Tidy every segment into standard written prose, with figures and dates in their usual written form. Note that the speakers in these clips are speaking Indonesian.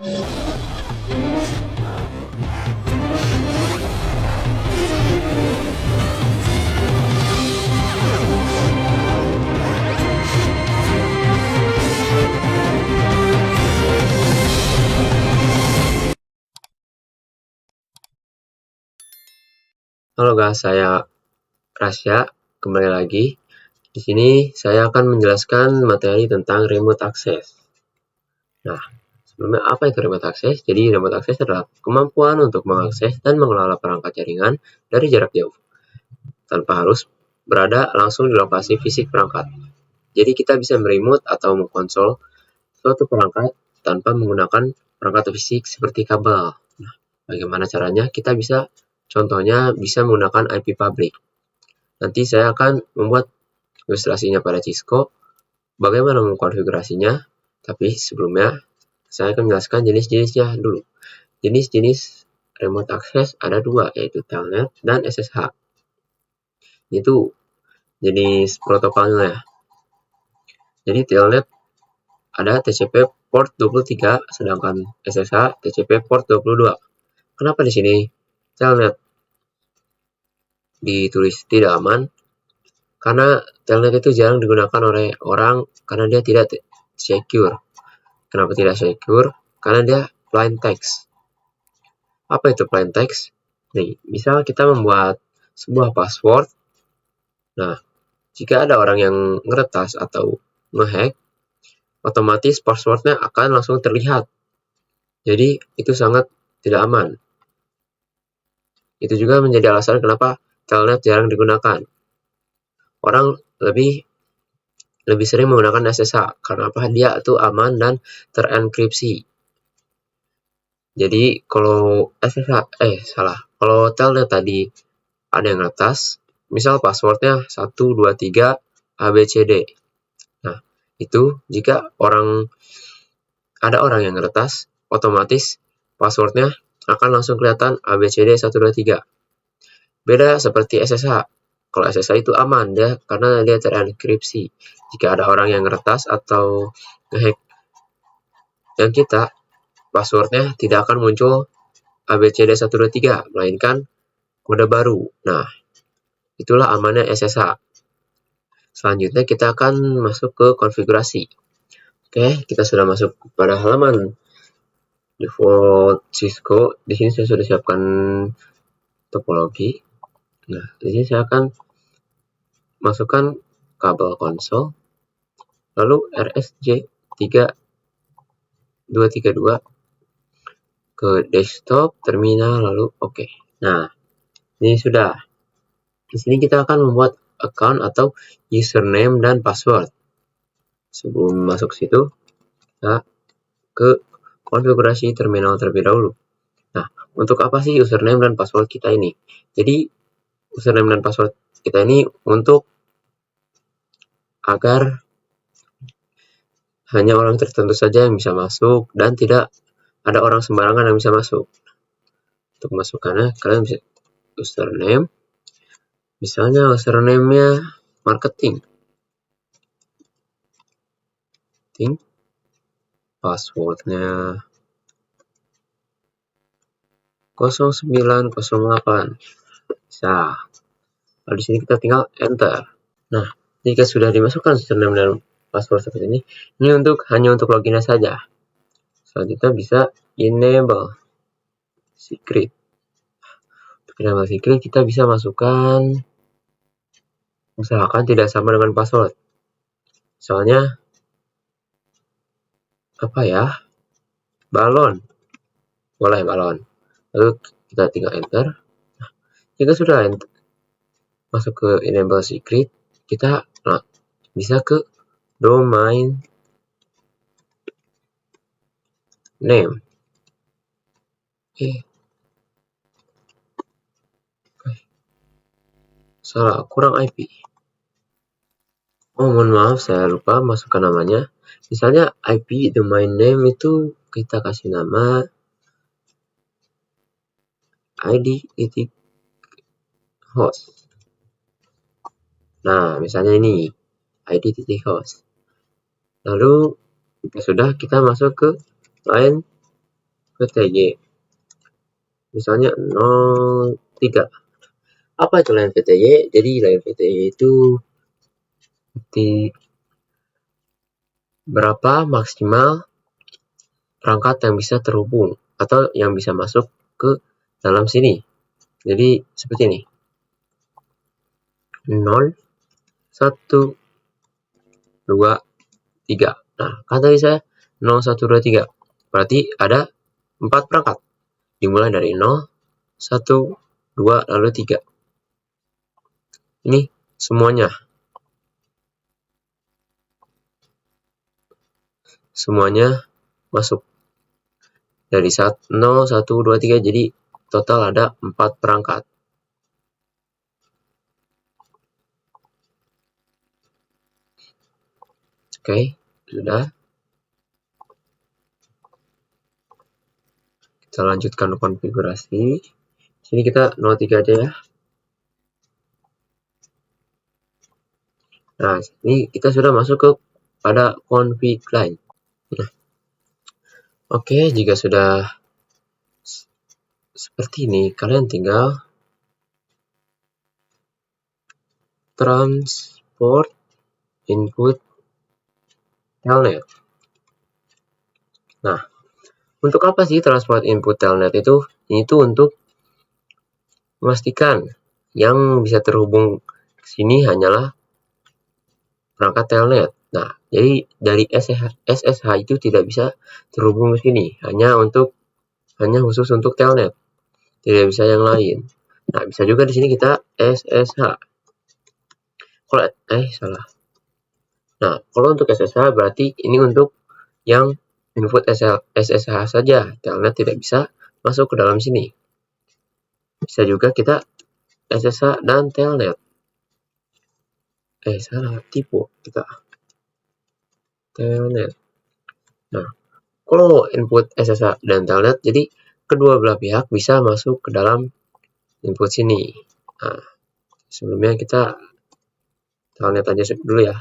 Halo guys, saya Rasya, kembali lagi. Di sini saya akan menjelaskan materi tentang remote access. Nah, sebelumnya apa itu remote access? Jadi remote access adalah kemampuan untuk mengakses dan mengelola perangkat jaringan dari jarak jauh, tanpa harus berada langsung di lokasi fisik perangkat. Jadi kita bisa meremote atau mengkonsol suatu perangkat tanpa menggunakan perangkat fisik seperti kabel. Nah, bagaimana caranya? Kita bisa, contohnya bisa menggunakan IP public. Nanti saya akan membuat ilustrasinya pada Cisco, bagaimana mengkonfigurasinya, tapi sebelumnya saya akan menjelaskan jenis-jenisnya dulu. Jenis-jenis remote access ada dua, yaitu Telnet dan SSH. Itu jenis protokolnya. Jadi Telnet ada TCP port 23, sedangkan SSH TCP port 22. Kenapa di sini Telnet ditulis tidak aman? Karena Telnet itu jarang digunakan oleh orang karena dia tidak secure. Kenapa tidak secure? Karena dia plain text. Apa itu plain text? Nih, misal kita membuat sebuah password. Nah, jika ada orang yang ngeretas atau ngehack, otomatis passwordnya akan langsung terlihat. Jadi, itu sangat tidak aman. Itu juga menjadi alasan kenapa Telnet jarang digunakan. Orang lebih sering menggunakan SSH karena apa? Dia itu aman dan terenkripsi. Jadi kalau kalau Telnet tadi ada yang atas, misal passwordnya 123 ABCD. Nah, itu jika ada orang yang ngeretas, otomatis passwordnya akan langsung kelihatan ABCD 123. Beda seperti SSH. Kalau SSH itu aman ya, karena dia terenkripsi. Jika ada orang yang ngeretas atau ngehack yang kita, passwordnya tidak akan muncul ABCD 123, melainkan kode baru. Nah, itulah amannya SSH. Selanjutnya kita akan masuk ke konfigurasi. Oke, kita sudah masuk pada halaman default Cisco. Di sini saya sudah siapkan topologi. Nah, di sini saya akan masukkan kabel konsol, lalu RSJ3232 ke desktop, terminal, lalu oke. Nah, ini sudah. Di sini kita akan membuat account atau username dan password. Sebelum masuk situ, kita ke konfigurasi terminal terlebih dahulu. Nah, untuk apa sih username dan password kita ini? Jadi, username dan password kita ini untuk agar hanya orang tertentu saja yang bisa masuk dan tidak ada orang sembarangan yang bisa masuk. Untuk masukkannya, kalian bisa username, misalnya username-nya marketing, passwordnya 0908. Bisa. Lalu di sini kita tinggal enter. Nah, jika sudah dimasukkan username dan password seperti ini hanya untuk loginnya saja. Selanjutnya bisa enable secret. Untuk enable secret kita bisa masukkan, usahakan tidak sama dengan password. Soalnya apa ya? Balon. Boleh balon. Lalu kita tinggal enter. Nah, jika sudah masuk ke enable secret, kita bisa ke domain name. Salah, kurang IP. Oh, mohon maaf, saya lupa masukkan namanya. Misalnya IP domain name itu kita kasih nama id.host. Nah, misalnya ini id.host. Lalu sudah kita masuk ke line VTY. Misalnya 03. Apa itu line VTY? Jadi line VTY itu berapa maksimal perangkat yang bisa terhubung atau yang bisa masuk ke dalam sini. Jadi seperti ini. 0, 1, 2, 3. Nah, kan tadi saya 0, 1, 2, 3. Berarti ada 4 perangkat. Dimulai dari 0, 1, 2, lalu 3. Ini semuanya. Semuanya masuk. Dari 0, 1, 2, 3. Jadi total ada 4 perangkat. Oke, sudah. Kita lanjutkan konfigurasi. Sini kita 03 aja ya. Nah, ini kita sudah masuk ke pada config line. Nah, oke, jika sudah seperti ini, kalian tinggal transport input telnet. Nah, untuk apa sih transport input telnet itu? Ini tuh untuk memastikan yang bisa terhubung ke sini hanyalah perangkat telnet. Nah, jadi dari SSH itu tidak bisa terhubung ke sini, hanya khusus untuk telnet. Tidak bisa yang lain. Nah, bisa juga di sini kita SSH. Kalau salah. Nah, kalau untuk SSH berarti ini untuk yang input SSH saja. Telnet tidak bisa masuk ke dalam sini. Bisa juga kita SSH dan telnet. Salah, tipu kita. Telnet. Nah, kalau input SSH dan telnet, jadi kedua belah pihak bisa masuk ke dalam input sini. Nah, sebelumnya kita telnet aja dulu ya.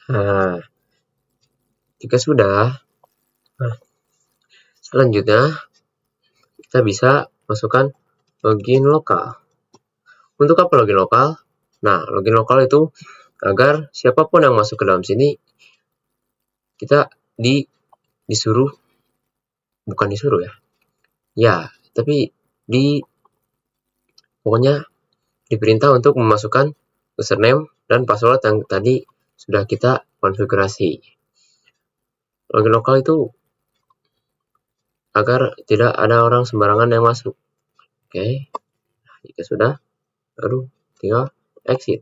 Nah, jika sudah, selanjutnya kita bisa masukkan login lokal. Untuk apa login lokal? Nah, login lokal itu agar siapapun yang masuk ke dalam sini, kita disuruh, bukan disuruh ya. Ya, tapi pokoknya diperintah untuk memasukkan username dan password yang tadi sudah kita konfigurasi. Login lokal itu agar tidak ada orang sembarangan yang masuk. Oke, jika sudah, baru tinggal exit.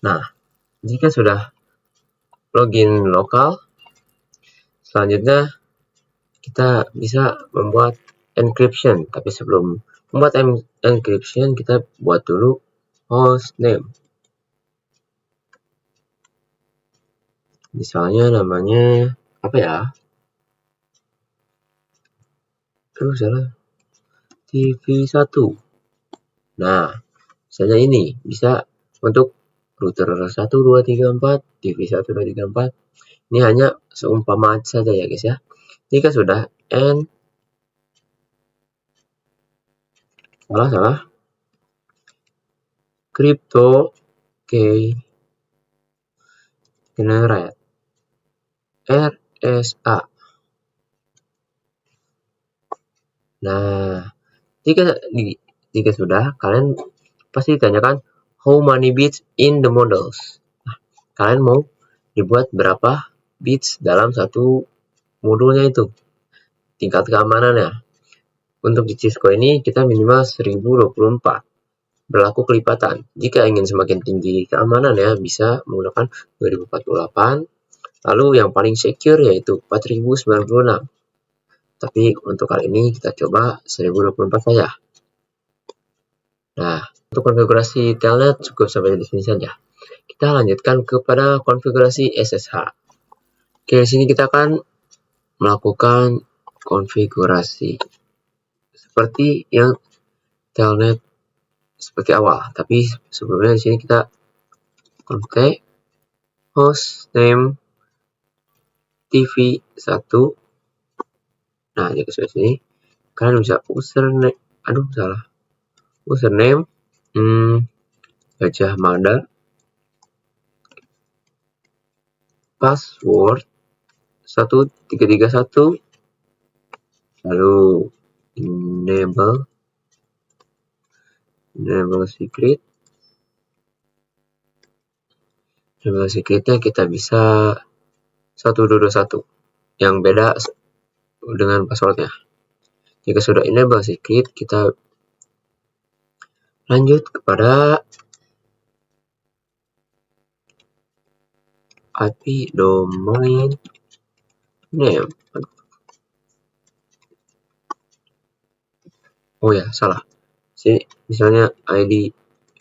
Nah, jika sudah login lokal, selanjutnya kita bisa membuat encryption. Tapi sebelum membuat encryption, kita buat dulu hostname. Misalnya namanya apa ya? Salah. TV1. Nah, misalnya ini bisa untuk router 1, 2, 3, 4, TV1, 2, 3, 4. Ini hanya seumpama saja ya guys ya. Jika sudah salah. Crypto key generate RSA. Nah, jika sudah, kalian pasti ditanyakan how many bits in the models. Nah, kalian mau dibuat berapa bits dalam satu modulnya itu, tingkat keamanannya. Untuk di Cisco ini kita minimal 1024. Berlaku kelipatan. Jika ingin semakin tinggi keamanannya, bisa menggunakan 2048. Lalu yang paling secure yaitu 4096. Tapi untuk kali ini kita coba 1024 saja. Nah, untuk konfigurasi telnet cukup sampai di sini saja. Kita lanjutkan kepada konfigurasi SSH. Oke, di sini kita akan melakukan konfigurasi seperti yang telnet seperti awal, tapi sebelumnya di sini kita kontak host name TV 1. Nah, jika sudah sini kalian bisa username, username Gajah Mada, password 1331, lalu enable secret. Enable secretnya kita bisa 1221 yang beda dengan passwordnya. Jika sudah enable secret, kita lanjut kepada IP domain name. Oh ya, salah. Sini misalnya ID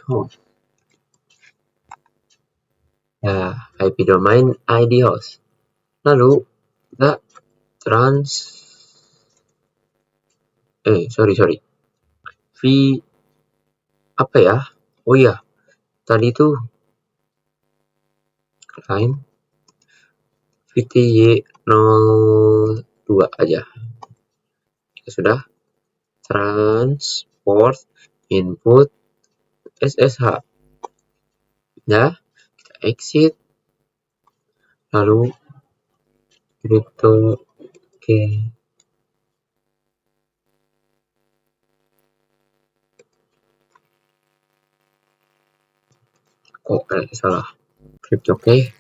host. Ya, IP domain ID host. Lalu kita apa ya? Oh iya, tadi itu client VTY02 aja. Ya sudah, transport input SSH. Ya, kita exit, lalu crypto key. Salah. Crypto key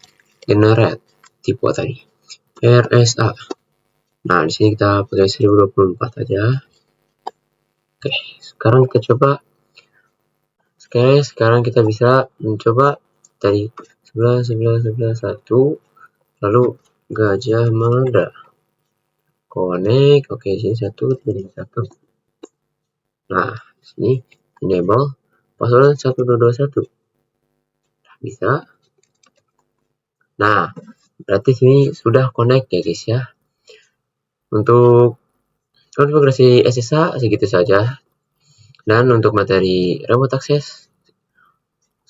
generate tipe tadi. RSA. Nah, di sini kita pakai 1024 aja. Oke, sekarang kita coba. Oke, sekarang kita bisa mencoba tadi 11 lalu Gajah Mada. Connect. Oke, sini 1. Nah, sini enable password 1221. Bisa. Nah, berarti sini sudah connect ya guys ya. Untuk konfigurasi SSH segitu saja. Dan untuk materi remote access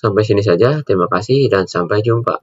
sampai sini saja. Terima kasih dan sampai jumpa.